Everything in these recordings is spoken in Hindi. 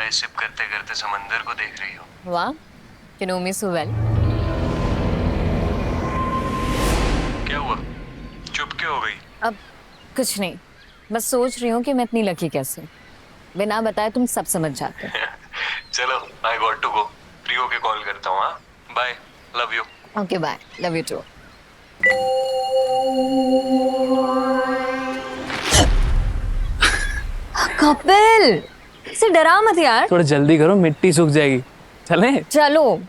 चाय सिप करते करते समंदर को देख रही हो। वाह, you know me so well. क्या हुआ, चुप क्यों हो गई? अब कुछ नहीं, बस सोच रही हूँ कि मैं इतनी लकी कैसे हूँ। बिना बताए तुम सब समझ जाते हो। चलो, I got to go. Free होके कॉल करता हूँ। हाँ, bye, love you. Okay bye, love you too. Kapil, इसे डरा मत यार। थोड़ा जल्दी करो, मिट्टी सूख जाएगी। चलें? चलो।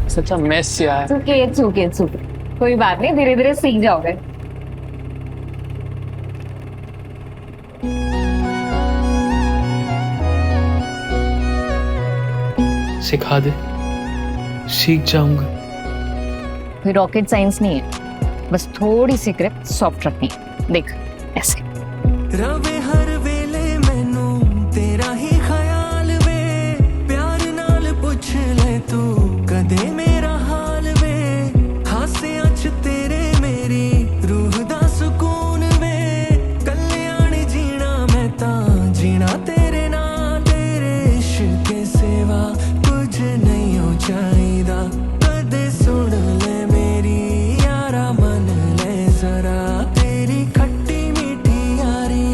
सच्चा मेस यार। चुके कोई बात नहीं, धीरे धीरे सीख जाओगे। सिखा दे, सीख जाऊंगा। कोई रॉकेट साइंस नहीं है, बस थोड़ी सी ग्रिप सॉफ्ट रखनी है। देख ऐसे। रवे हर वेले मैनू तेरा ही ख्याल वे, प्यार नाल पुछ ले तू कदे मेरा हाल वे, हासे अच तेरे मेरी रूह दा सुकून वे, कल्याण जीना मैं तां जीना तेरे नाल, तेरे इश्क के सिवा कुछ नहीं हो चाहिदा, कदे सुन ले मेरी यारा मन ले जरा, तेरी खट्टी मीठी यारी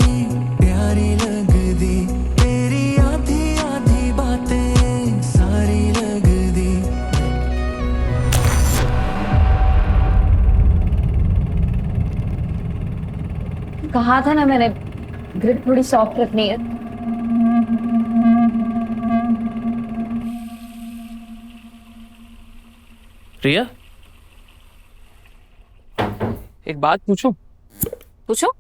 प्यारी लगदी, तेरी आधी आधी बातें सारी लगदी। कहा था ना मैंने, ग्रिप थोड़ी सॉफ्ट रखनी है। रिया, एक बात पूछूं? पूछो।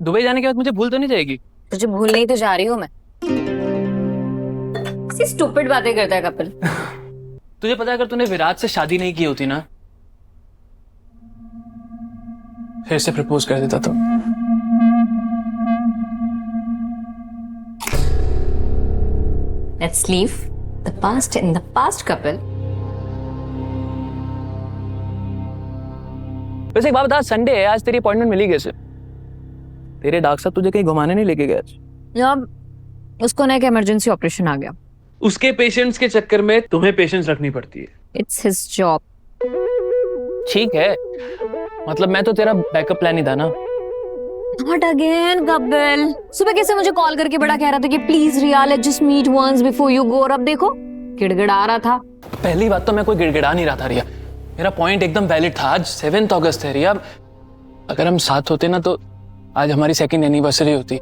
दुबई जाने के बाद मुझे भूल तो नहीं जाएगी? तुझे भूलने ही तो जा रही हूँ मैं। ऐसी स्टूपिड बातें करता है कपिल। तुझे पता है, अगर तूने विराट से शादी नहीं की होती ना, फिर से प्रपोज कर देता तो। Let's leave the past in the past, Kapil. वैसे एक बात बता, संडे है, आज तेरी अपॉइंटमेंट मिली कैसे? तेरे डॉक्टर साहब तुझे कहीं घुमाने नहीं लेके गए आज? जब उसको ना एक इमरजेंसी ऑपरेशन आ गया। उसके पेशेंट्स के चक्कर में तुम्हें पेशेंस रखनी पड़ती है। It's his job. ठीक है, मतलब मैं तो तेरा बैकअप प्लान ही था ना। Not again, Kapil. सुबह कैसे मुझे कॉल करके बड़ा कह रहा था कि please Riya, let's just meet once before you go, और अब देखो गिड़गिड़ा रहा था। पहली बात तो मैं कोई गिड़गिड़ा नहीं रहा था रिया, मेरा पॉइंट एकदम वैलिड था। आज 7 अगस्त है रिया, अगर हम साथ होते ना तो आज हमारी 2nd एनिवर्सरी होती।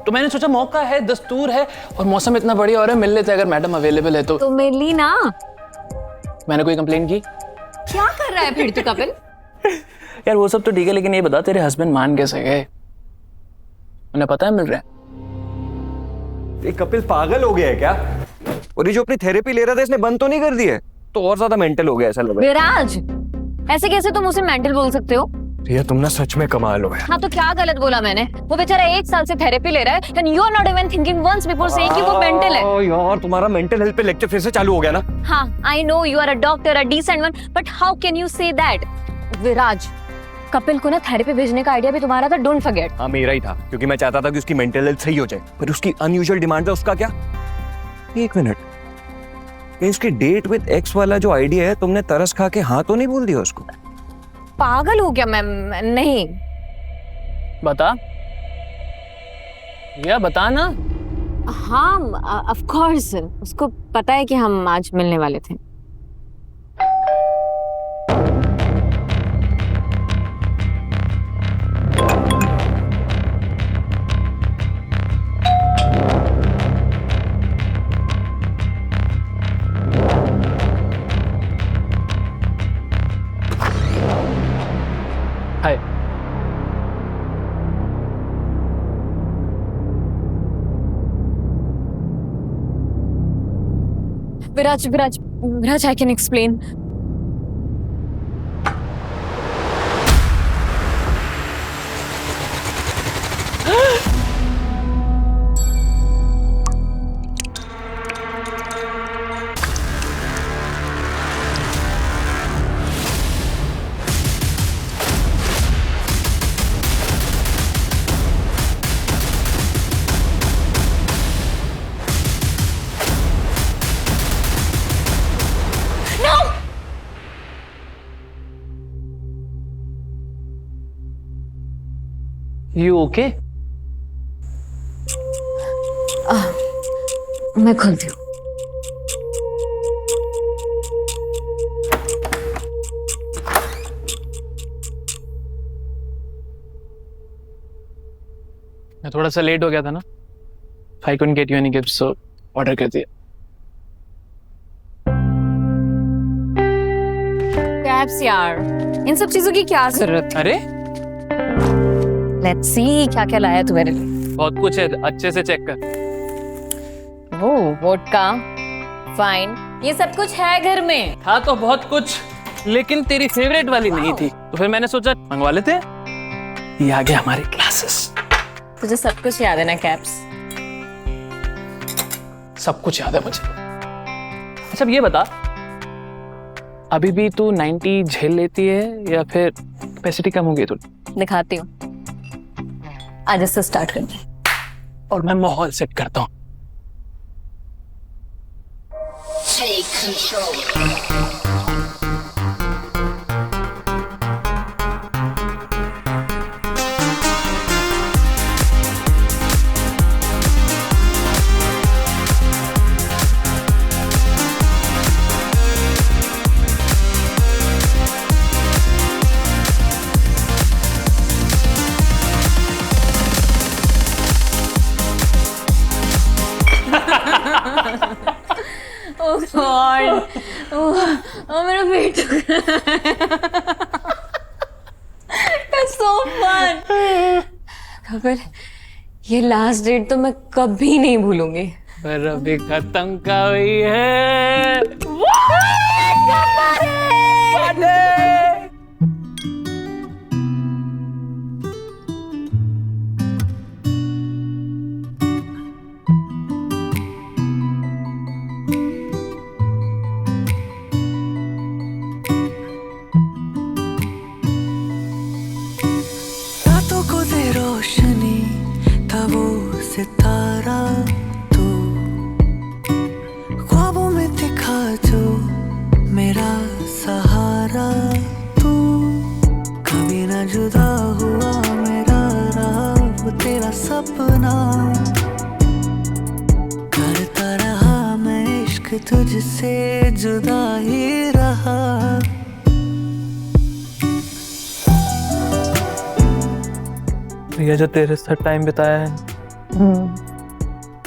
तो मैंने सोचा मौका है, दस्तूर है, और मौसम इतना बढ़िया हो रहा है, मिल लेते अगर मैडम अवेलेबल है तो मिल ली ना। मैंने कोई कंप्लेंट की? क्या कर रहा है फिर तू कपिल? यार वो सब तो ठीक है, लेकिन ये बता तेरे हस्बैंड मान कैसे गए? उन्हें पता है मिल रहा है? ये कपिल पागल हो गया है क्या? और ये जो अपनी थेरेपी ले रहा था इसने बंद तो नहीं कर दी है? तो और ज्यादा मेंटल हो गया ऐसा लग रहा विराज, ऐसे कैसे तुम उसे मेंटल बोल सकते हो? है। रिया तुम ना सच में कमाल हो यार। हाँ तो क्या गलत बोला मैंने? वो बेचारा 1 साल से थेरेपी ले रहा है and you are not even thinking once before saying कि वो मेंटल है। यार तुम्हारा मेंटल हेल्थ पे लेक्चर फिर से चालू हो गया ना। हाँ, I know you are a doctor, a decent one, but how can you say that? Viraj, Kapil को ना थेरेपी भेजने का आइडिया भी तुम्हारा था, डोंट फॉरगेट। हाँ मेरा ही था, क्योंकि मैं चाहता था कि उसकी मेंटल हेल्थ सही हो जाए, पर उसकी अनयूजुअल डिमांड है। उसका क्या? एक मिनट, ये उसकी डेट विद एक्स वाला जो आइडिया है, तुमने तरस खा के हाँ तो नहीं बोल दिया उसको? पागल हो क्या मैं? नहीं। बता रिया, बता ना। हाँ ऑफ कोर्स, उसको पता है कि हम आज मिलने वाले थे। हाय। विराज, I can explain. You okay? मैं खुलती हूँ। मैं थोड़ा सा लेट हो गया था ना, I couldn't get you any gifts, so order कर दिया। कैप्स यार, इन सब चीजों की क्या जरूरत? अरे लेट्स सी क्या क्या लाया तू मेरे लिए। बहुत कुछ है, अच्छे से चेक कर। ओह, वोडका, फाइन, ये सब कुछ है घर में। था तो बहुत कुछ, लेकिन तेरी फेवरेट वाली नहीं थी, तो फिर मैंने सोचा मंगवा लेते हैं। ये आ गया हमारे क्लासेस। तुझे सब कुछ याद है ना कैप्स? सब कुछ याद है मुझे। अच्छा ये बता, अभी भी तू 90 झेल लेती है या फिर कैपेसिटी कम हो गई थोड़ी? दिखाती हूँ, आज से स्टार्ट करते हैं। और मैं माहौल सेट करता हूँ। ओह गॉड, ओह मेरा पेट दुख रहा है। So fun. कपिल, ये लास्ट डेट तो मैं कभी नहीं भूलूंगी। पर अभी खत्म का हुई है। रातों को दे रोशनी था वो सितारा, तू ख्वाबों में दिखा जो मेरा सहारा, तू कभी ना जुदा हुआ मेरा, रहा वो तेरा सपना, करता रहा मैं इश्क तुझसे, जुदा ही रहा। ये जो तेरे साथ टाइम बिताया है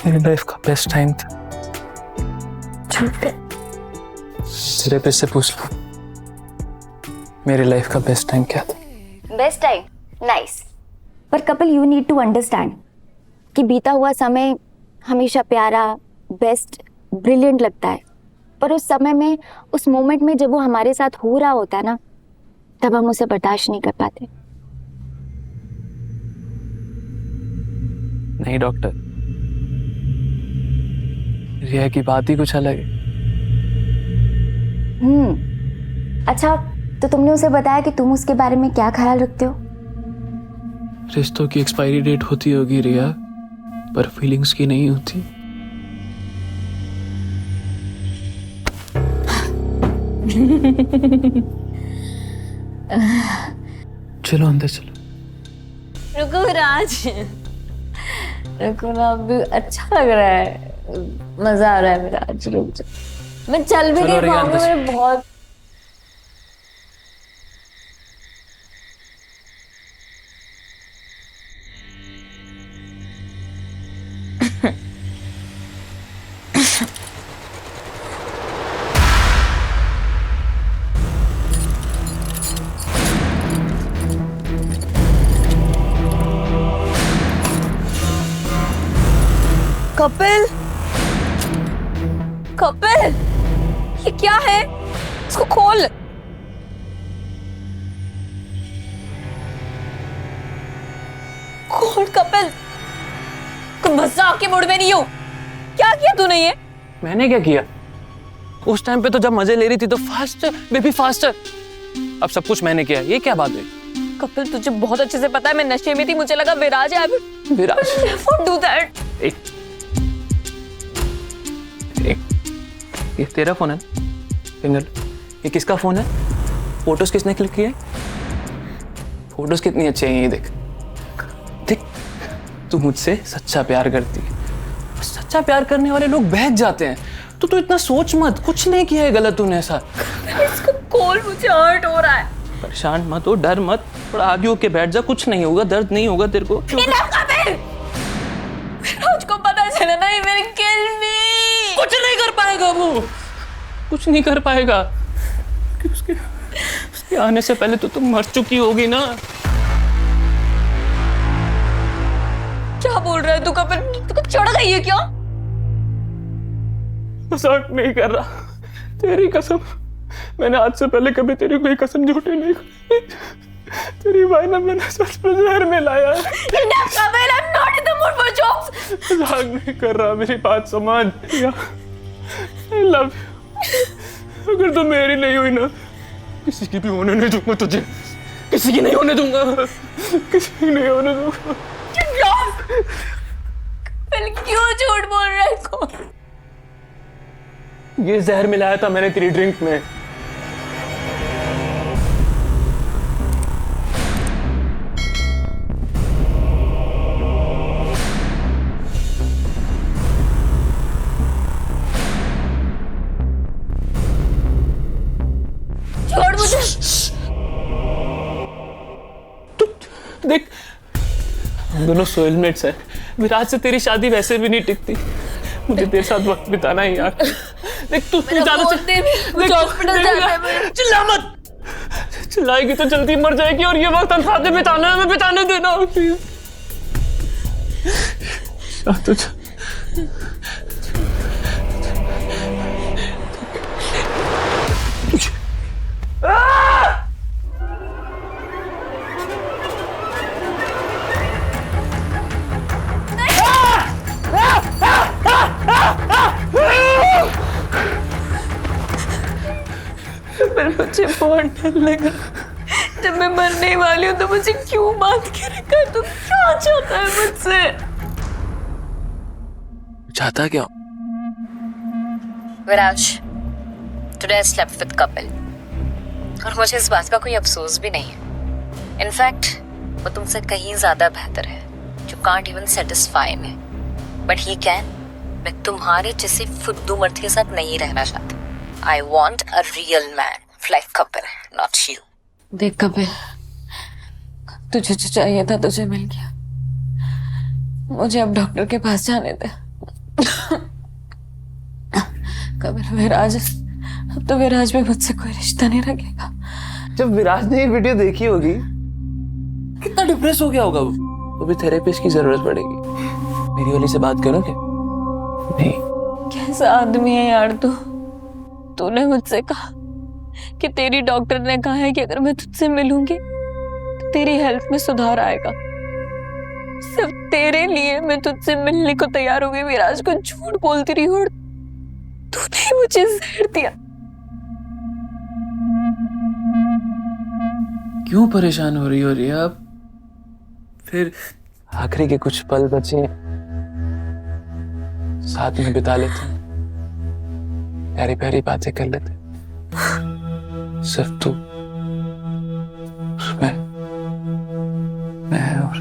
मेरी लाइफ का बेस्ट टाइम था। तेरे से पूछ लो, मेरी लाइफ का बेस्ट टाइम क्या था? Best time, nice. पर Kapil, you need to understand कि बीता हुआ समय हमेशा प्यारा, बेस्ट, ब्रिलियंट लगता है, पर उस समय में, उस मोमेंट में जब वो हमारे साथ हो रहा होता है ना, तब हम उसे बर्दाश्त नहीं कर पाते। नहीं डॉक्टर, रिया की बात ही कुछ अलग है। अच्छा, तो तुमने उसे बताया कि तुम उसके बारे में क्या ख्याल रखते हो? रिश्तों की एक्सपायरी डेट होती होगी रिया, पर फीलिंग्स की नहीं होती। चलो अंदर चलो। रुको राज, रुको ना, अभी अच्छा लग रहा है, मजा आ रहा है मेरा। आज रुक जा, मैं चल भी चलो नहीं रिया, पाऊंगी, अंदर मेरे बहुत। कपिल, कपिल, ये क्या है? इसको खोल। खोल कपिल, तुम मजाक के मूड में नहीं हो। क्या किया तूने ये? मैंने क्या किया? उस टाइम पे तो जब मजे ले रही थी तो फास्टर बेबी फास्टर। अब सब कुछ मैंने किया, ये क्या बात हुई? कपिल, तुझे बहुत अच्छे से पता है मैं नशे में थी, मुझे लगा विराज है। विराज, Never do that. ये तेरा फोन है? फिंगर, ये किसका फोन है? फोटोज किसने क्लिक किए? फोटोज कितनी अच्छी हैं, ये देख तू मुझसे सच्चा प्यार करती है। सच्चा प्यार करने वाले लोग बहक जाते हैं। तो तू इतना सोच मत, कुछ नहीं किया है गलत तूने ऐसा। इसको खोल, मुझे हर्ट हो रहा है। परेशान मत हो, डर मत, थोड़ा आगे होके बैठ जा, कुछ नहीं होगा, दर्द नहीं होगा तेरे को। मुझको पता चला ना, ये मेरी किल मी। कुछ नहीं कर पाएगा वो, कुछ नहीं कर पाएगा। उसके आने से पहले तो तुम मर चुकी होगी ना। क्या बोल रहा है तू कपिल? तुझको चढ़ गई है क्या? मजाक नहीं कर रहा, तेरी कसम, मैंने आज से पहले कभी तेरी कोई कसम झूठी नहीं खाई। तेरी भाई ने मैंने सच में जहर मिलाया है। Kapil, I'm not in the mood for jokes. मजाक नहीं कर रहा, मेरी बात समझ। I love you। अगर तुम मेरी नहीं हुई ना, किसी की भी होने नहीं दूंगा तुझे, किसी की नहीं होने दूंगा, किसी की नहीं होने दूंगा। कपिल, क्यों झूठ बोल रहा है इसको? ये जहर मिलाया था मैंने तेरी ड्रिंक में। छोड़ मुझे। देख, हम दोनों सोलमेट्स हैं। विराज से तेरी शादी वैसे भी नहीं टिकती, मुझे तेरे साथ वक्त बिताना है यार। देख तू ज्यादा हॉस्पिटल जाना है। चिल्ला मत, चिल्लाएगी तो जल्दी मर जाएगी, और ये वक्त हम साथ में बिताना है, हमें बिताने देना। मुझे बहुत डर लगा। जब मैं मरने वाली हूँ तो मुझे क्यों बात के रखा है? तू क्या चाहता है मुझसे? चाहता क्या? Viraj, today I slept with Kapil, और मुझे इस बात का कोई अफसोस भी नहीं है। इनफैक्ट वो तुमसे कहीं ज्यादा बेहतर है, जो can't even satisfy me, but he can. मैं तुम्हारे जैसे फुद्दू मर्द के साथ नहीं रहना चाहती। I want a real man like Kapil, not you. देख कपिल, तुझे जो चाहिए था तुझे मिल गया। मुझे अब डॉक्टर के पास जाने दे। कपिल, विराज, अब तो विराज में मुझसे कोई रिश्ता नहीं रखेगा। जब विराज ने ये वीडियो देखी होगी, कितना डिप्रेस हो गया होगा वो भी थेरेपिस्ट की जरूरत पड़ेगी। मेरी वाली से बात करोगे? नहीं। कैसा आदमी है यार तू? तूने मुझसे कहा कि तेरी डॉक्टर ने कहा है कि अगर मैं तुझसे मिलूंगी तो तेरी हेल्थ में सुधार आएगा। सिर्फ तेरे लिए मैं तुझसे मिलने को तैयार हो गई। विराज को झूठ बोलती रही और तूने मुझे जहर दिया। क्यों परेशान हो रही हो रिया? फिर आखिरी के कुछ पल बचे, साथ में बिता लेते हैं, प्यारी प्यारी बातें कर लेते, सिर्फ तू, मैं और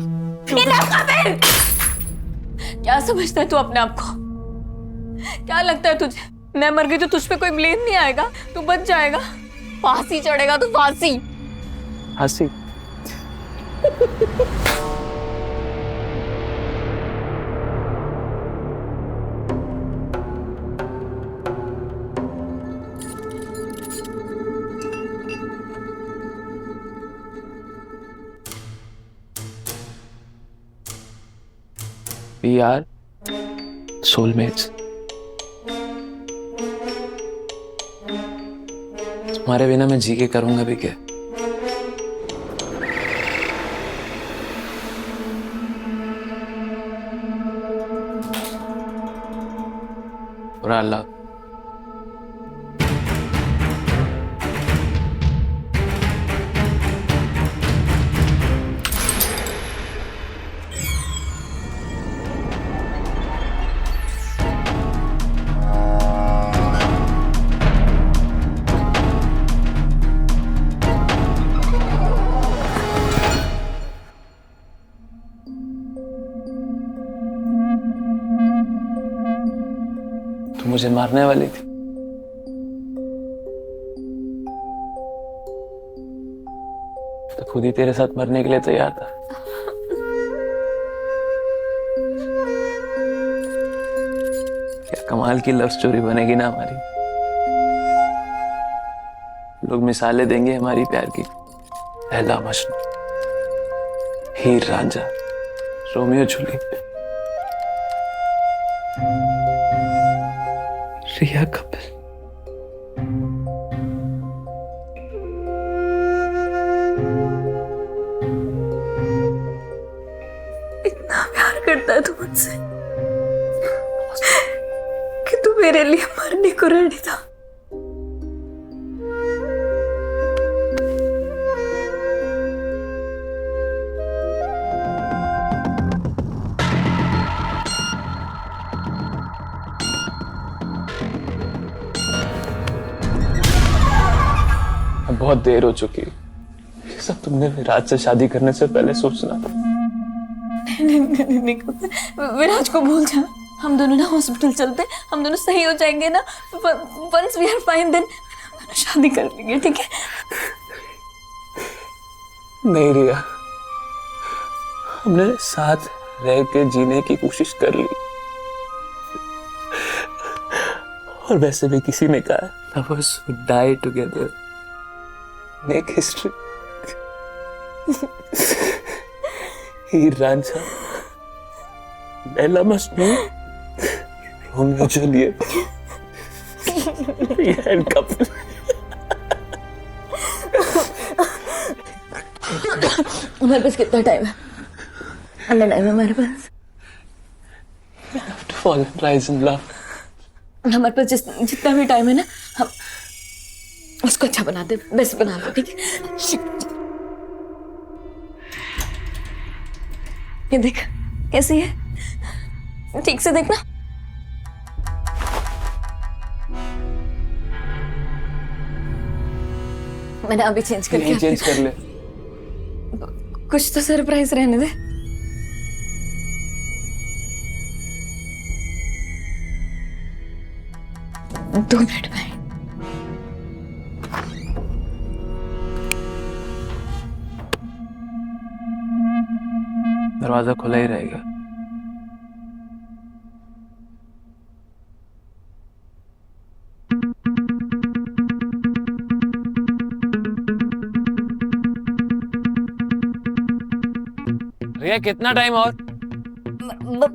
क्या समझता है तू अपने आप को? क्या लगता है तुझे मैं मर गई तो तुझ पे कोई ब्लेम नहीं आएगा? तू बच जाएगा, फांसी चढ़ेगा तू, फांसी। हंसी। We are soulmates. तुम्हारे बिना मैं जी के करूंगा भी क्या? बुरा अल्लाह। तू मुझे मारने वाली थी। तो खुद ही तेरे साथ मरने के लिए तैयार था। क्या कमाल की लव स्टोरी बनेगी ना हमारी। लोग मिसालें देंगे हमारी प्यार की। लैला मजनू, हीर रांझा, रोमियो जूलियट, रिया कपूर। इतना प्यार करता है तू मुझसे कि तू मेरे लिए मरने को रेडी था। अब बहुत देर हो चुकी है। ये सब तुमने विराज से शादी करने से पहले सोचना था। नहीं, विराज को भूल जा। हम दोनों ना हॉस्पिटल चलते, हम दोनों सही हो जाएंगे ना। Once we are fine then हम दोनों शादी कर लेंगे, ठीक है? नहीं रिया, हमने साथ रह के जीने की कोशिश कर ली, और वैसे भी किसी ने कहा lovers would die together, make history। Heer Ranjha, Laila Majnu, Romeo Juliet, रिया कपूर। हमारे पास कितना टाइम है? अन्ना टाइम है हमारे पास। To fall and rise in love। हमारे पास जितना भी टाइम है ना, हम उसको अच्छा बना दे, बेस्ट बना लो, ठीक है? ये देख कैसी है, ठीक से देखना। मैंने अभी चेंज कर लिया। चेंज कर ले। कुछ तो सरप्राइज रहने दे। 2 मिनट में। दरवाजा खुला ही रहेगा। रिया, कितना टाइम और?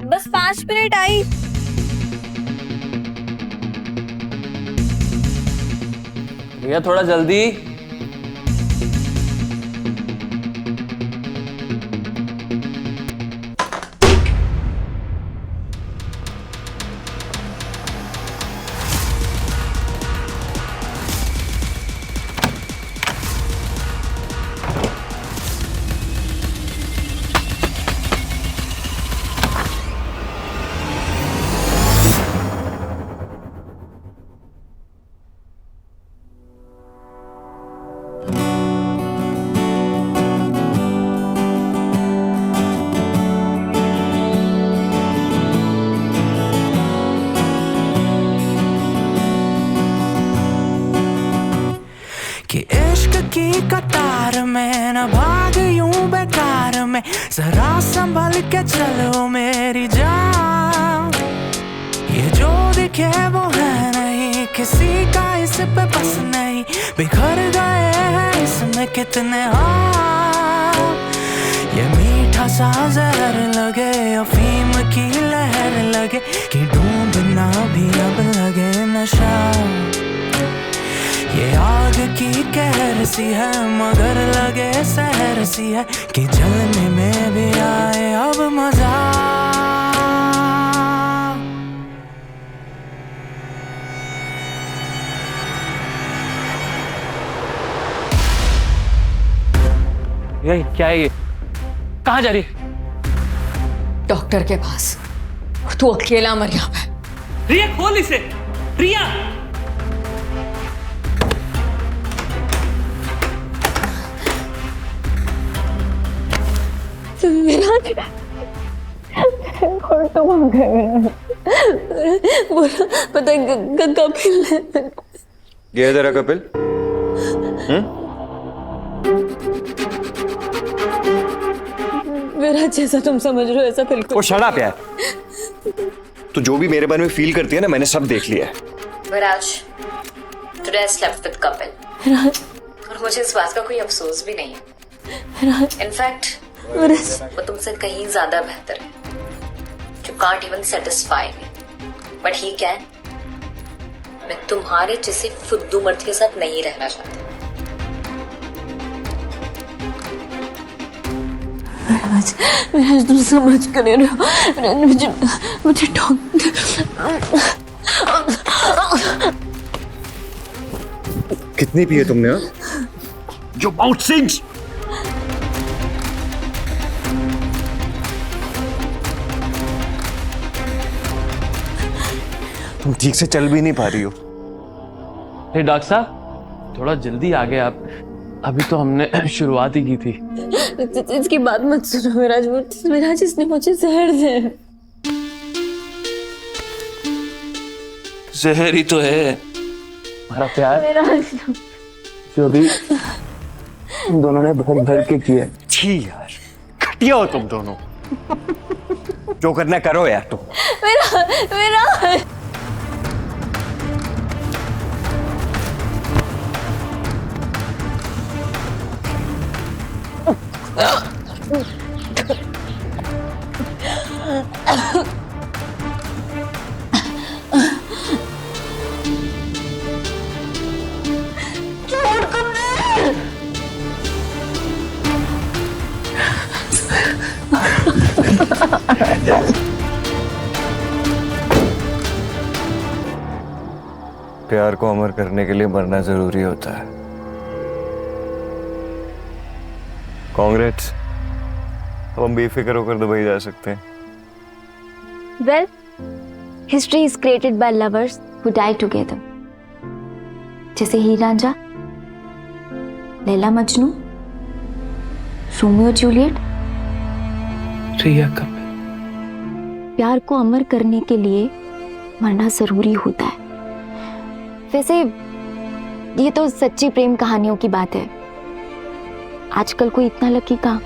बस 5 मिनट आई। रिया, थोड़ा जल्दी। कि इश्क की कतार में न भाग यूं बेकार में, जरा संभल के चलो मेरी जान। ये जो दिखे वो है नहीं, किसी का इस पे बस नहीं, बिखर गए हैं इसमें कितने हाथ। ये मीठा सा जहर लगे, अफीम की लहर लगे, कि डूबना भी अब लगे नशा। ये आग की कहर सी है मगर लगे सहर सी है, कि जलने में भी आए अब मजा। ये क्या है? ये कहाँ जा रही है? डॉक्टर के पास। और तू अकेला मर यहाँ पे। रिया, खोल इसे। रिया, विराज, और तुम आ गए। बोला पता है कपिल ने। ये तेरा कपिल? विराज जैसा तुम समझ रहे हो ऐसा बिल्कुल। वो शट अप यार। तू जो भी मेरे बारे में फील करती है ना, मैंने सब देख लिया है। Viraj, today I slept with Kapil. Viraj, और मुझे इस बात का कोई अफसोस भी नहीं है। विराज, इनफैक्ट विराज, वो तुमसे कहीं ज्यादा बेहतर है, जो can't even satisfy me. But he can. मैं तुम्हारे जैसे फुद्दू मर्द के साथ नहीं रहना चाहती। विराज, विराज तुम समझ कर रहे हो। विराज, मुझे कितनी पिए तुमने? जो माउथ सिंग्स। तुम ठीक से चल भी नहीं पा रही हो। हे डॉक्टर साहब, थोड़ा जल्दी आ गए आप। अभी तो हमने शुरुआत ही की थी। इसकी बात मत सुनो विराज। विराज इसने मुझे जहर दिया। जहर ही तो है हमारा प्यार, विराज, जो अभी तुम दोनों ने भर भर के किया। छी यार, घटिया हो तुम दोनों। जो करना करो यार तुम। विराज, विराज। प्यार को अमर करने के लिए मरना जरूरी होता है। कांग्रेस, अब हम बेफिक्र होकर दुबई जा सकते हैं। Well, history is created by lovers who die together. जैसे हीर रांझा, लैला मजनू, रोमियो जूलियट। रिया कपिल। प्यार को अमर करने के लिए मरना जरूरी होता है। वैसे ये तो सच्ची प्रेम कहानियों की बात है। आजकल कोई इतना लकी कहाँ।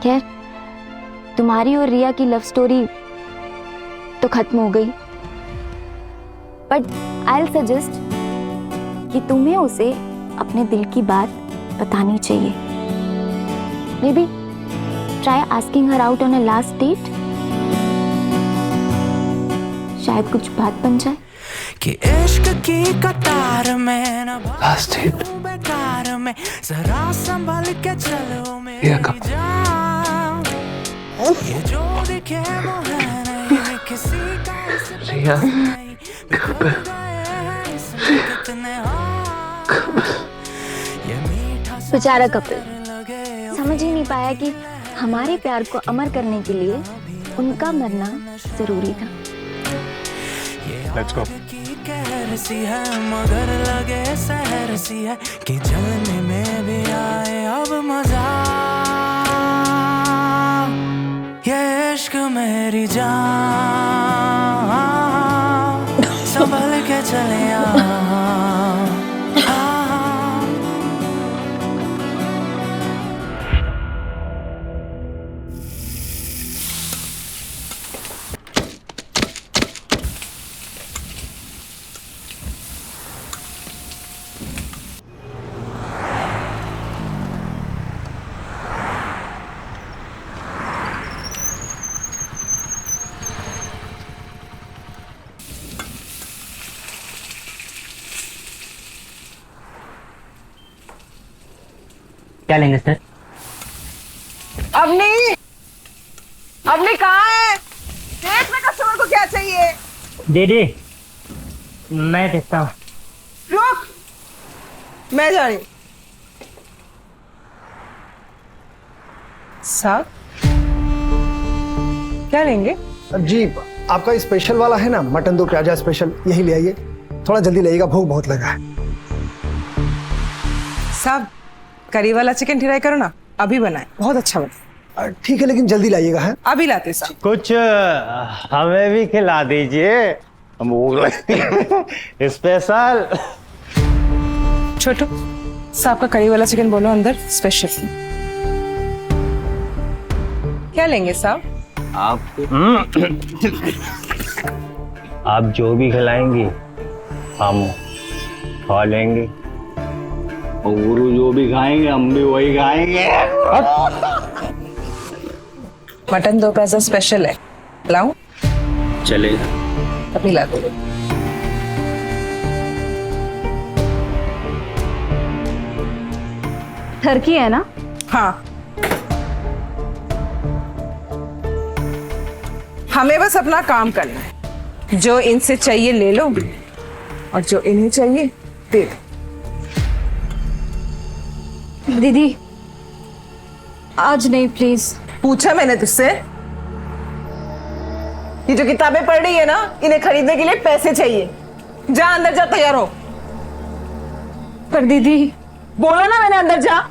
खैर, तुम्हारी और रिया की लव स्टोरी तो खत्म हो गई, बट आई विल सजेस्ट कि तुम्हें उसे अपने दिल की बात बतानी चाहिए। Maybe try asking her out on a last date. शायद कुछ बात बन जाए। कि इश्क की कतार में न लास्ट डेट। बेकार में जरा संभल के चलो रिया मेरी कपिल। जान। ये जो दिखे वो है नहीं किसी का इस रिया नहीं कपिल। कितने ये मीठा बेचारा कपिल लगे समझ ही नहीं पाया कि हमारे प्यार को अमर करने के लिए उनका मरना जरूरी था। Let's go. की कहर सी है मगर लगे सहर सी है कि जलने में भी आए अब मजा। ये इश्क मेरी जान संभल के चले आ। क्या लेंगे सर? अवनी, अवनी कहाँ है? देख में कस्टमर को क्या चाहिए? दीदी मैं देखता हूँ। रुक, मैं जा रही। साहब, क्या लेंगे? जी, आपका स्पेशल वाला है ना, मटन दो प्याजा स्पेशल, यही ले आइए। थोड़ा जल्दी लाइएगा, भूख बहुत लगा है। साहब, करी वाला चिकन ट्राई करो ना, अभी बनाए, बहुत अच्छा बना। ठीक है, लेकिन जल्दी लाइएगा। है अभी लाते साहब। कुछ हमें भी खिला दीजिए, स्पेशल। छोटू साहब का कड़ी वाला चिकन बोलो अंदर स्पेशल। क्या लेंगे साहब? आप जो भी खिलाएंगी हम खा लेंगे, और गुरु जो भी खाएंगे हम भी वही खाएंगे। मटन 2 पैसा स्पेशल है, लाऊं? चलेगा। अभी ला दो। टर्की है ना? हाँ, हमें बस अपना काम करना है। जो इनसे चाहिए ले लो, और जो इन्हें चाहिए दे दो। दीदी आज नहीं प्लीज। पूछा मैंने तुझसे? ये जो किताबें पढ़ रही है ना, इन्हें खरीदने के लिए पैसे चाहिए। जा अंदर जा, तैयार हो। पर दीदी बोला ना मैंने, अंदर जा।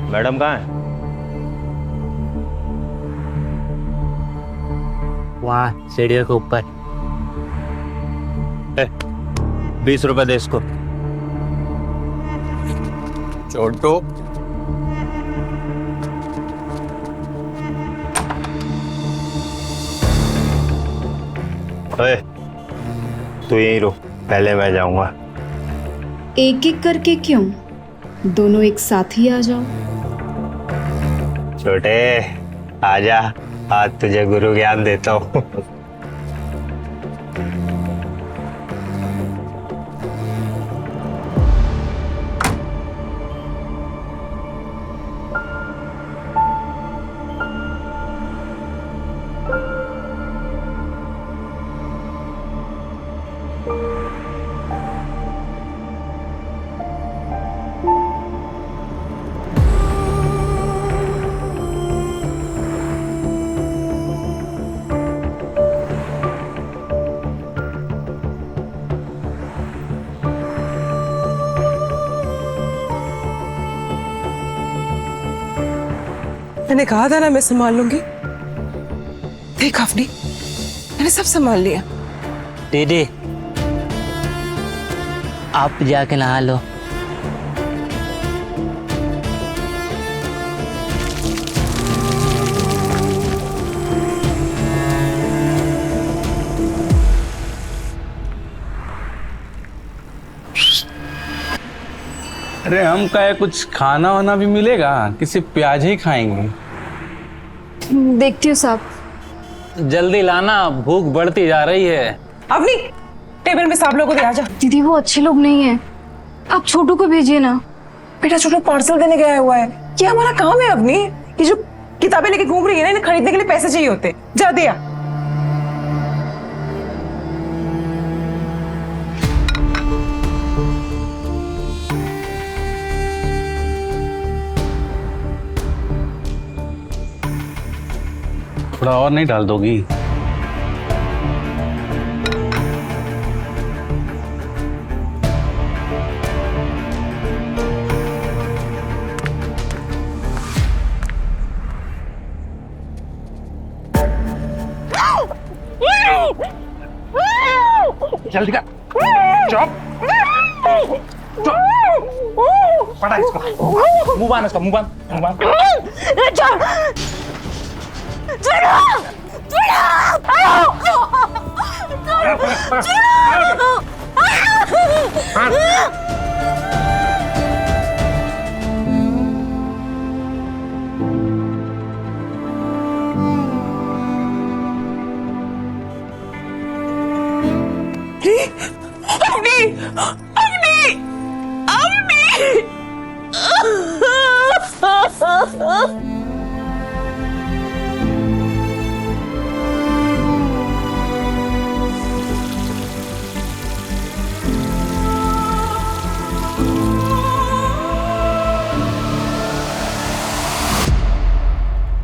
मैडम कहाँ है? वहाँ सीढ़ियों के ऊपर। 20 रुपए दे इसको। छोटू तू यहीं रुक, पहले मैं जाऊंगा। एक एक करके क्यों? दोनों एक साथ ही आ जाओ। छोटे आजा, आज तुझे गुरु ज्ञान देता हूँ। मैंने कहा था ना मैं संभाल लूंगी। देख अफनी, मैंने सब संभाल लिया। दीदी आप जाके नहा लो। अरे हम का कुछ खाना वाना भी मिलेगा कि सिर्फ प्याज ही खाएंगे? देखती हूँ साहब। जल्दी लाना, भूख बढ़ती जा रही है। अवनी, टेबल में सब लोगों को दे, आजा। दीदी वो अच्छे लोग नहीं है, आप छोटू को भेजिए ना। बेटा छोटू पार्सल देने गया हुआ है, ये हमारा काम है। अवनी, ये जो किताबें लेके घूम रही है ना, इन्हें खरीदने के लिए पैसे चाहिए होते। जा दिया। थोड़ा और नहीं डाल दोगी? जल्दी कर, चुप पड़ा इसको, मुंह बांध इसका, मुंह बांध।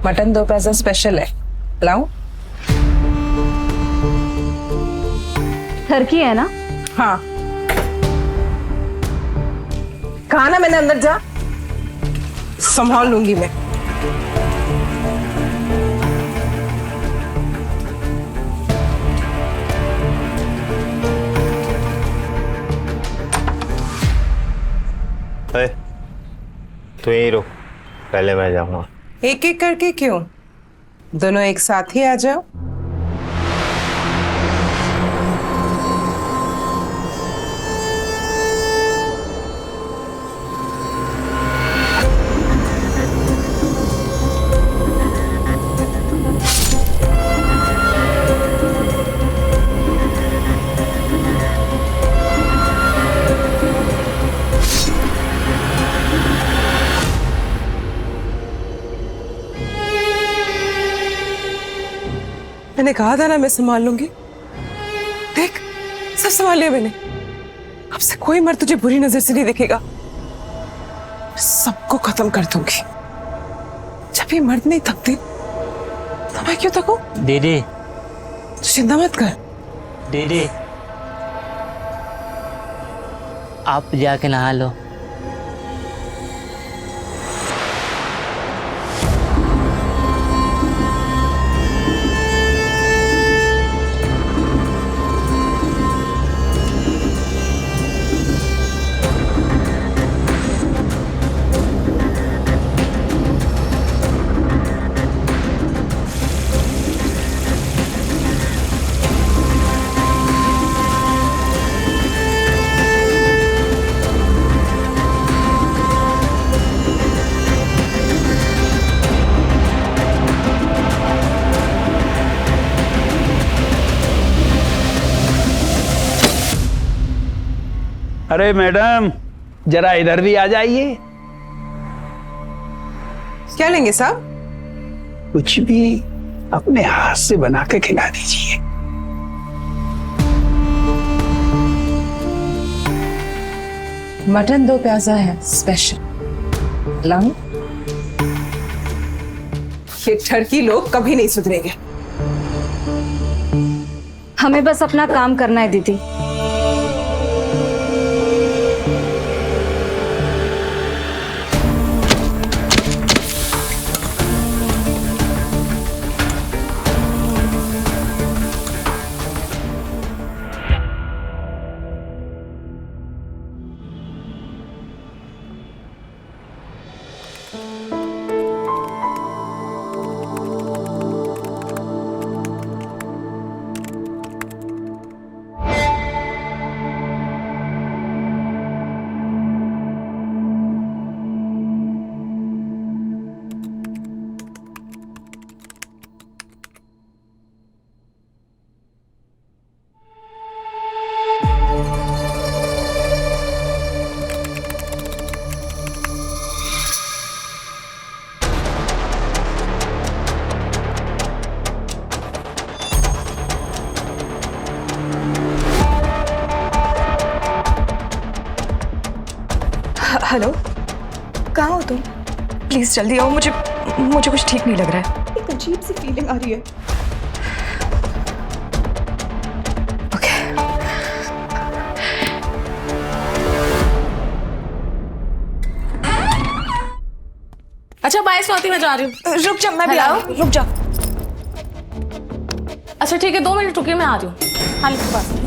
मटन 2 प्याजा स्पेशल है, लाऊं? टर्की है ना? हाँ। कहा ना मैंने, अंदर जा, संभाल लूंगी मैं। तो यही रुक, पहले मैं जाऊंगा। एक एक करके क्यों? दोनों एक साथ ही आ जाओ। मैंने कहा था ना मैं संभाल लूंगी। देख, सब संभाल लिया मैंने। अब से कोई मर्द तुझे बुरी नजर से नहीं देखेगा। सबको खत्म कर दूंगी। जब ये मर्द नहीं थकते तो मैं क्यों थकूं? दीदी, तू चिंता मत कर। दीदी, आप जाके नहा लो। अरे मैडम, जरा इधर भी आ जाइए। क्या लेंगे साहब? कुछ भी अपने हाथ से बना के खिला दीजिए। मटन 2 प्याजा है स्पेशल, लाऊं? ये टर्की लोग कभी नहीं सुधरेंगे। हमें बस अपना काम करना है दीदी। हेलो, कहाँ हो तुम? प्लीज जल्दी आओ, मुझे कुछ ठीक नहीं लग रहा है। एक अजीब सी फीलिंग आ रही है। ओके। अच्छा बाय स्वाति, मैं जा रही हूँ। रुक जा, मैं भी आ रही हूँ। रुक जा। अच्छा ठीक है, 2 मिनट रुकिए, मैं आ रही हूँ। हाल के पास।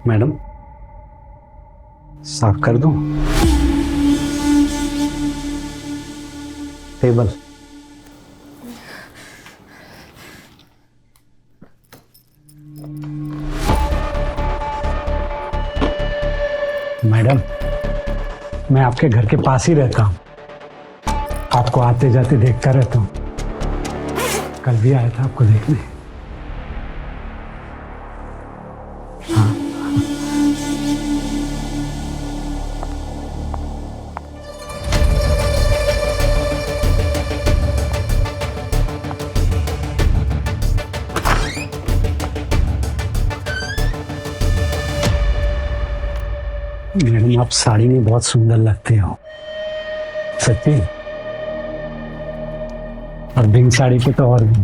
मैडम, साफ कर दूं? टेबल। मैडम, मैं आपके घर के पास ही रहता हूँ। आपको आते जाते देखता रहता हूँ। कल भी आया था आपको देखने। मैडम आप साड़ी में बहुत सुंदर लगते हो, सच्ची। और बिन साड़ी पे तो और भी।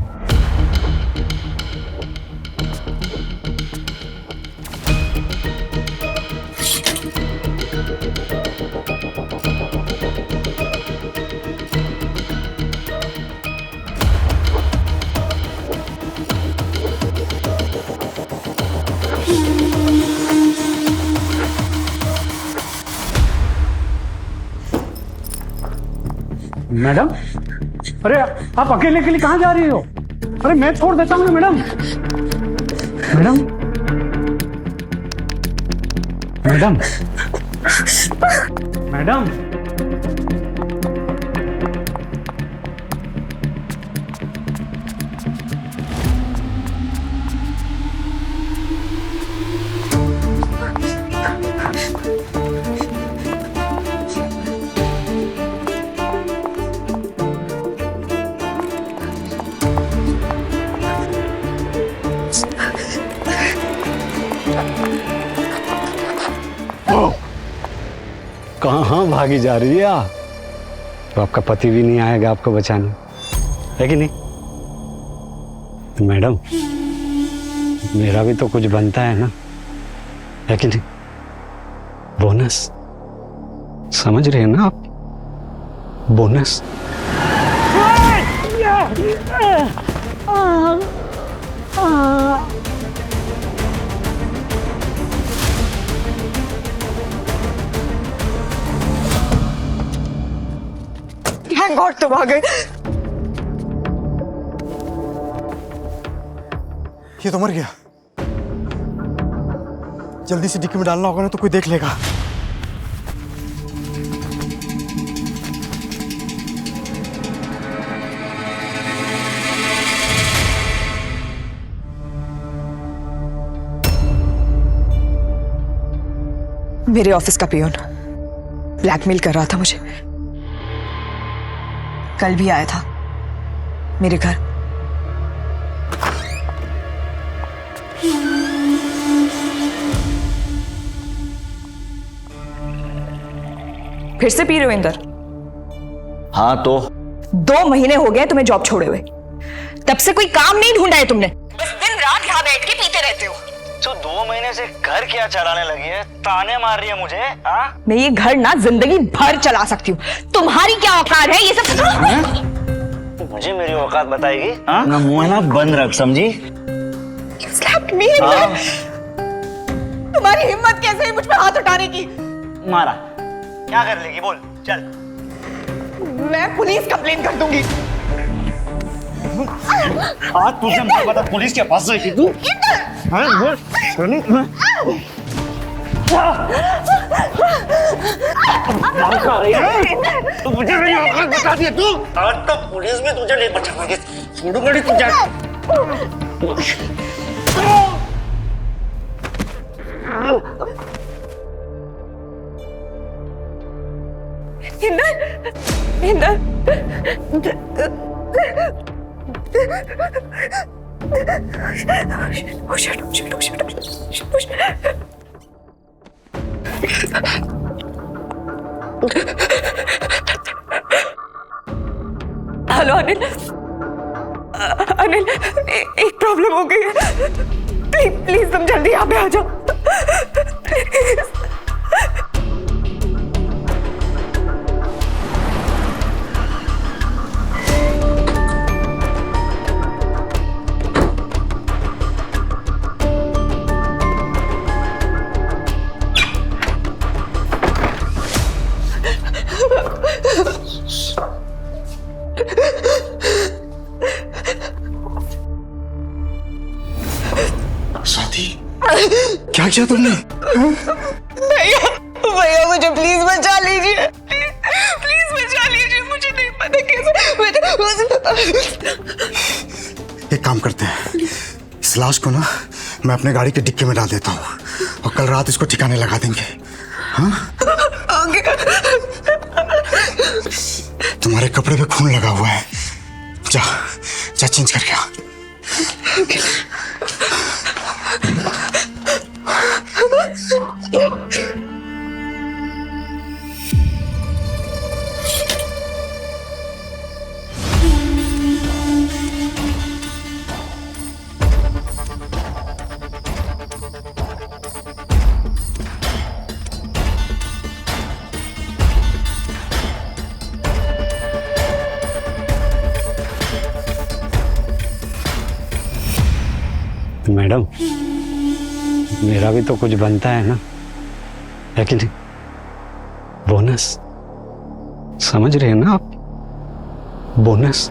मैडम, अरे आप अकेले के लिए कहाँ जा रही हो? अरे मैं छोड़ देता हूँ ना मैडम। मैडम, मैडम, मैडम, कहाँ भागी जा रही है आप? तो आपका पति भी नहीं आएगा आपको बचाने, है कि नहीं? मैडम, मेरा भी तो कुछ बनता है ना, है कि नहीं? बोनस समझ रहे हैं ना आप? बोनस। थैंक गॉड तुम आ गए। ये तो मर गया। जल्दी से डिक्की में डालना होगा ना तो कोई देख लेगा। मेरे ऑफिस का पियून ब्लैकमेल कर रहा था मुझे। कल भी आया था मेरे घर। फिर से पी रहे हो इंदर? हाँ तो 2 महीने हो गए तुम्हें जॉब छोड़े हुए। तब से कोई काम नहीं ढूंढा है तुमने, बस दिन रात यहाँ बैठ के पीते रहते हो। तो 2 महीने से घर क्या चलाने लगी है? ताने मार रही है मुझे। हाँ, मैं ये घर ना जिंदगी भर चला सकती हूँ। तुम्हारी क्या औकात है ये सब? मुझे मेरी औकात बताएगी? ना मुंह ना बंद रख, समझी? तुम्हारी हिम्मत कैसे है मुझ पे हाथ उठाने की? मारा क्या कर लेगी? बोल चल। मैं पुलिस कंप्लेन कर दूंगी। आज तुझे मैं पता पुलिस के पास जाएगी तू? तो मुझे मेरी औकात बता दिया तू। आज तक पुलिस में तुझे नहीं बचाएंगे। छोड़ो गाड़ी तुझे। हेलो अनिल, अनिल एक प्रॉब्लम हो गई है। प्लीज तुम जल्दी यहाँ पे आ जाओ प्लीज। साथी, क्या किया तुमने? भैया मुझे प्लीज बचा लीजिए, प्लीज बचा लीजिए। मुझे नहीं पता कैसे। एक काम करते हैं, इस लाश को ना मैं अपने गाड़ी के डिक्की में डाल देता हूँ और कल रात इसको ठिकाने लगा देंगे। हाँ? तुम्हारे कपड़े पे खून लगा हुआ है, जा जा चेंज करके आ। मैडम, मेरा भी तो कुछ बनता है ना, लेकिन बोनस समझ रहे हैं ना आप? बोनस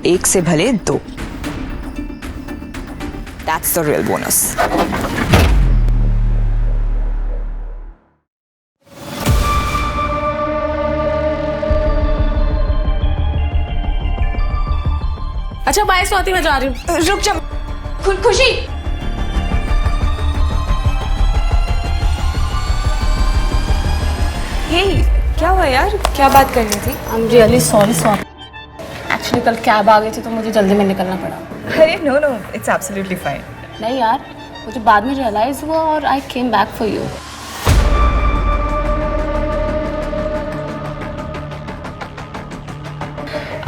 एक से भले दो, दैट्स द रियल बोनस। अच्छा बाय स्वाति, मैं जा रही हूँ। रुक जा खुशी। हे क्या हुआ यार, क्या बात करनी थी? I am really sorry Swati, actually कल कैब आ गई थी तो मुझे जल्दी में निकलना पड़ा। अरे no no, it's absolutely fine. नहीं यार, मुझे बाद में रियलाइज हुआ और I came back for you.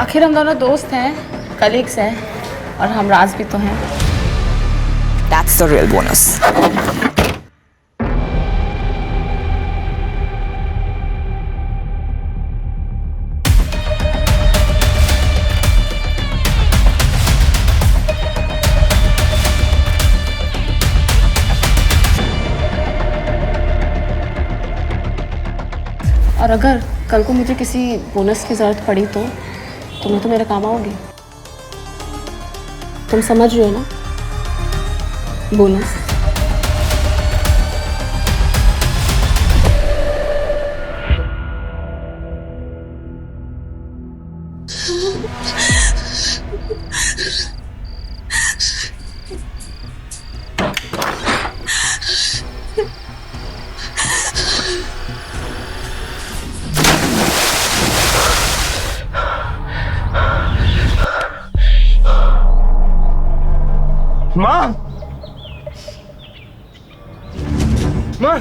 आखिर हम दोनों दोस्त हैं, कलीग्स हैं और हम राज भी तो हैं। That's the real bonus. और अगर कल को मुझे किसी बोनस की ज़रूरत पड़ी तो तुम्हें तो मेरे काम आओगी। तुम समझ रहे हो ना? बोनस। माँ, माँ,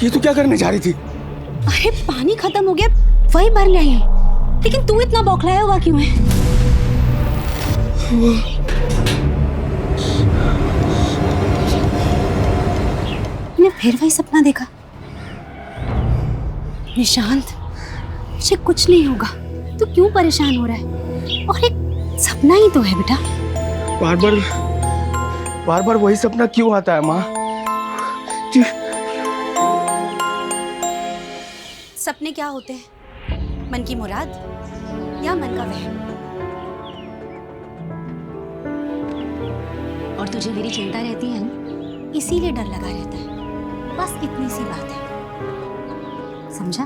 ये तू क्या करने जा रही थी? अरे पानी खत्म हो गया, वही भर ले आई हूँ। लेकिन तू इतना बौखलाया हुआ क्यों है? मैंने फिर वही सपना देखा। निशांत, मुझे कुछ नहीं होगा, तू क्यों परेशान हो रहा है? और एक सपना ही तो है बेटा। बार बार वही सपना क्यों आता है माँ? सपने क्या होते हैं? मन की मुराद या मन का वहम? और तुझे मेरी चिंता रहती है ना, इसीलिए डर लगा रहता है। बस इतनी सी बात है, समझा?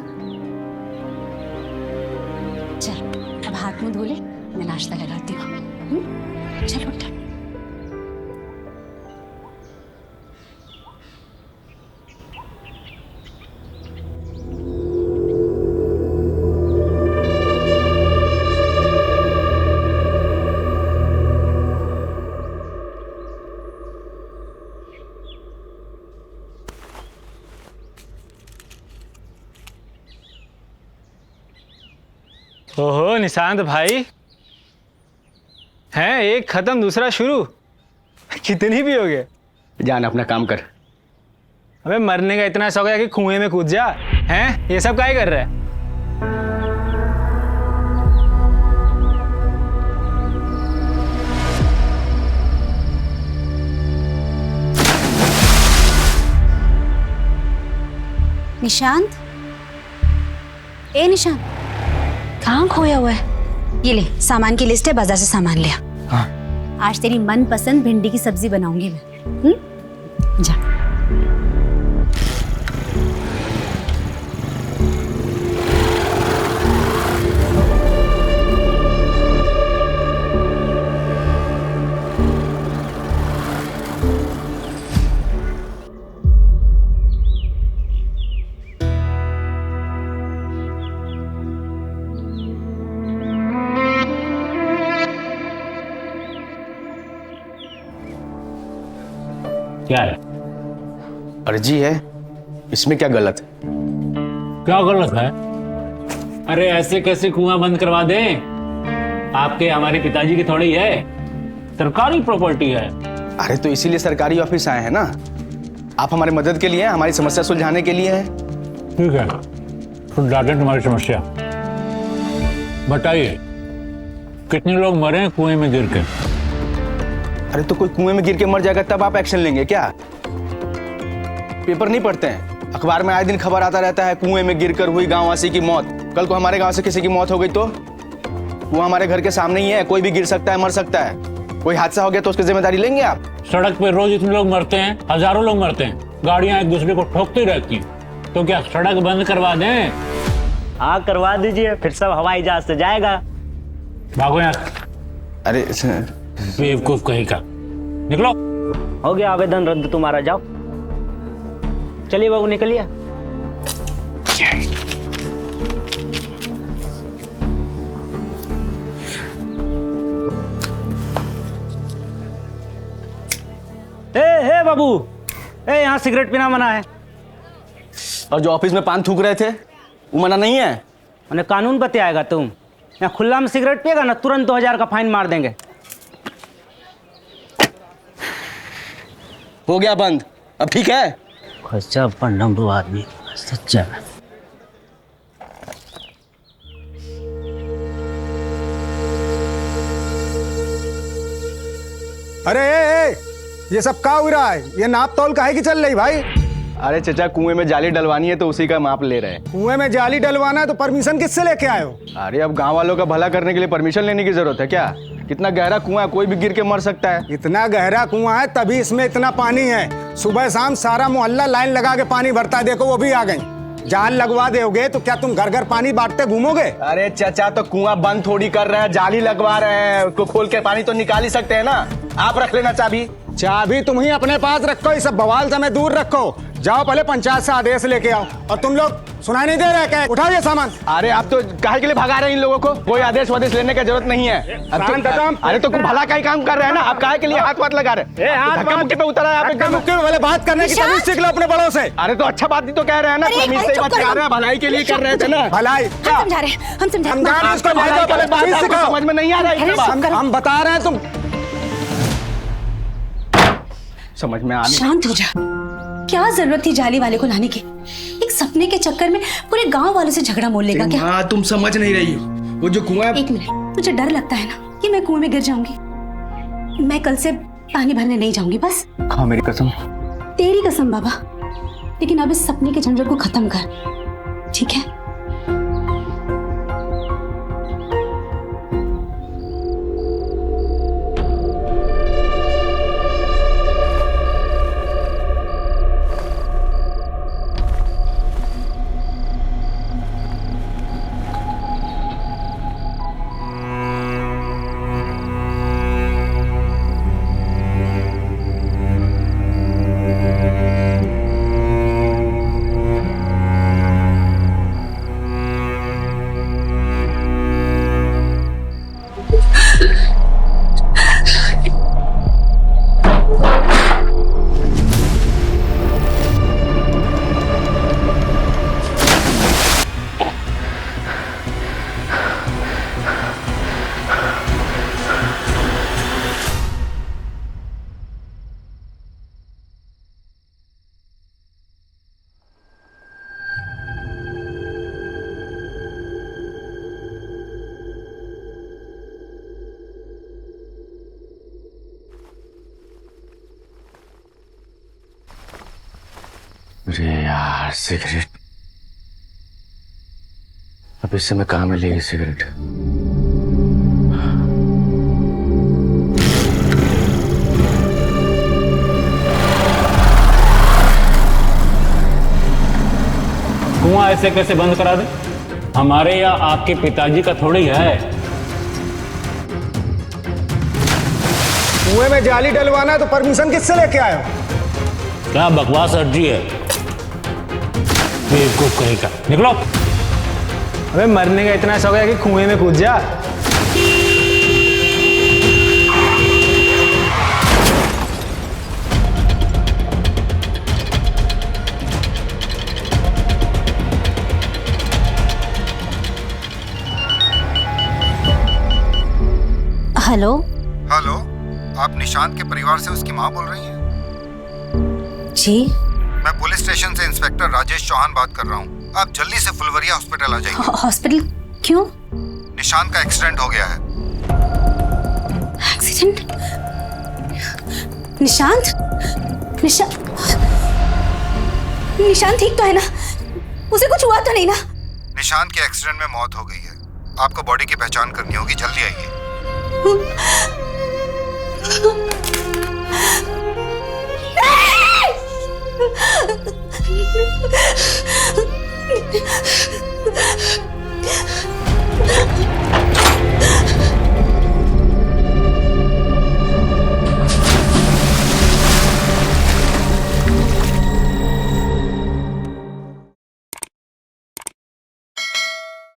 चल अब हाथ मुंह धो ले, मैं नाश्ता लगाती हूँ। चल उठ। ओहो निशांत भाई, हैं एक खत्म दूसरा शुरू। कितनी भी हो गए? जान अपना काम कर। अबे मरने का इतना शौक है कि कुएं में कूद जा। हैं ये सब काहे कर रहा है? निशांत, ए निशांत, कहाँ खोया हुआ है? ये ले, सामान की लिस्ट है, बाजार से सामान ले आ। हाँ। आज तेरी मनपसंद भिंडी की सब्जी बनाऊंगी मैं। जा। क्या है? अर्जी है, इसमें क्या गलत है? क्या गलत है? अरे ऐसे कैसे कुआं बंद करवा दें? आपके हमारे पिताजी की थोड़ी है, सरकारी प्रॉपर्टी है। अरे तो इसीलिए सरकारी ऑफिस आए हैं ना। आप हमारी मदद के लिए हैं, हमारी समस्या सुलझाने के लिए हैं। ठीक है, सुन डालें तुम्हारी समस्या। बताइए कितने लोग मरे हैं कुएं में गिर के? अरे तो कोई कुएं में गिर के मर जाएगा तब आप एक्शन लेंगे क्या? पेपर नहीं पढ़ते हैं? अखबार में आए दिन खबर आता रहता है कुएं में गिरकर हुई गांववासी की मौत। कल को हमारे गांव से किसी की मौत हो गई तो? वो हमारे घर के सामने ही है, कोई भी गिर सकता है, मर सकता है। कोई हादसा हो गया तो उसकी जिम्मेदारी लेंगे आप? सड़क पे रोज इतने लोग मरते हैं, हजारों लोग मरते हैं, गाड़ियां एक दूसरे को ठोकती रहती हैं, तो क्या सड़क बंद करवा दें? हाँ करवा दीजिए, फिर सब हवाई जहाज से जाएगा। भागो यहाँ। अरे बेवकूफ कहीं का, निकलो। हो गया आवेदन रद्द तुम्हारा, जाओ। चलिए बाबू निकलिए। ए बाबू, यहाँ सिगरेट पीना मना है। और जो ऑफिस में पान थूक रहे थे वो मना नहीं है? मैंने कानून बताएगा तुम? यहाँ खुला में सिगरेट पिएगा ना, तुरंत 2000 का फाइन मार देंगे। हो गया बंद, अब ठीक है? खर्चा पर नंबू आदमी सच्चा। अरे ये सब क्या हो रहा है? ये नाप तोल काहे की चल रही भाई? अरे चचा, कुएं में जाली डलवानी है तो उसी का माप ले रहे हैं। कुएं में जाली डलवाना है तो परमिशन किससे लेके आए हो? अरे अब गांव वालों का भला करने के लिए परमिशन लेने की जरूरत है क्या? कितना गहरा कुआं है, कोई भी गिर के मर सकता है। इतना गहरा कुआं है तभी इसमें इतना पानी है। सुबह शाम सारा मोहल्ला लाइन लगा के पानी भरता है, देखो वो भी आ गई। जाल लगवा दोगे तो क्या तुम घर घर पानी बांटते घूमोगे? अरे चचा, तो कुआं बंद थोड़ी कर रहे हैं, जाली लगवा रहे हैं। उसको खोल के पानी तो निकाल ही सकते हैं ना। आप रख लेना चाबी। चाबी तुम ही अपने पास रखो, इस सब बवाल से मैं दूर रखो। जाओ पहले पंचायत से आदेश लेके आओ। और तुम लोग सुनाई नहीं दे रहे क्या? उठाओ ये सामान। अरे आप तो काहे के लिए भगा रहे हैं इन लोगों को? कोई आदेश वादेश लेने की जरूरत नहीं है। अरे तो भला का ही काम कर रहे हैं ना, आप काहे के लिए हाथ वाथ लगा रहे हैं? धक्का मुक्की पे उतरा है आप एकदम। वाले बात करने की तमीज सीख लो अपने बड़ों से। अरे तो अच्छा बात ही तो कह रहे हैं ना, तमीज से बात कर रहे हैं, भलाई के लिए कर रहे थे ना। भलाई हम समझा रहे हैं, हम समझा रहे हैं। इसको पहले तमीज सिखाओ। समझ में नहीं आ रहा है। हम बता रहे हैं, तुम समझ में आने। शांत हो जा। क्या जरूरत थी जाली वाले को लाने की? एक सपने के चक्कर में पूरे गांव वालों से झगड़ा मोल लेगा क्या? हाँ, तुम समझ नहीं रही हो। वो जो कुआं। एक मिनट, मुझे डर लगता है ना कि मैं कुएं में गिर जाऊंगी। मैं कल से पानी भरने नहीं जाऊंगी बस। हाँ मेरी कसम। तेरी कसम बाबा, लेकिन अब इस सपने के झंझट को खत्म कर, ठीक है? अरे यार, सिगरेट। अब इस समय कहाँ मिलेगी सिगरेट? कुआं ऐसे कैसे बंद करा दे? हमारे या आपके पिताजी का थोड़ी है। कुएं में जाली डलवाना है तो परमिशन किससे लेके आए हो? क्या बकवास अर्जी है, बेवकूफ कहीं का, निकलो। अबे मरने का इतना शौक है कि कुएं में कूद जा। हेलो हेलो, आप निशांत के परिवार से उसकी माँ बोल रही हैं? जी, मैं पुलिस स्टेशन से इंस्पेक्टर राजेश चौहान बात कर रहा हूँ। आप जल्दी से फुलवरिया हॉस्पिटल आ जाइए। हॉस्पिटल क्यों? निशांत का एक्सीडेंट हो गया है। एक्सीडेंट? निशांत, निशांत ठीक तो है ना? उसे कुछ हुआ तो नहीं ना? निशांत के एक्सीडेंट में मौत हो गई है। आपको बॉडी की पहचान करनी होगी, जल्दी आइए।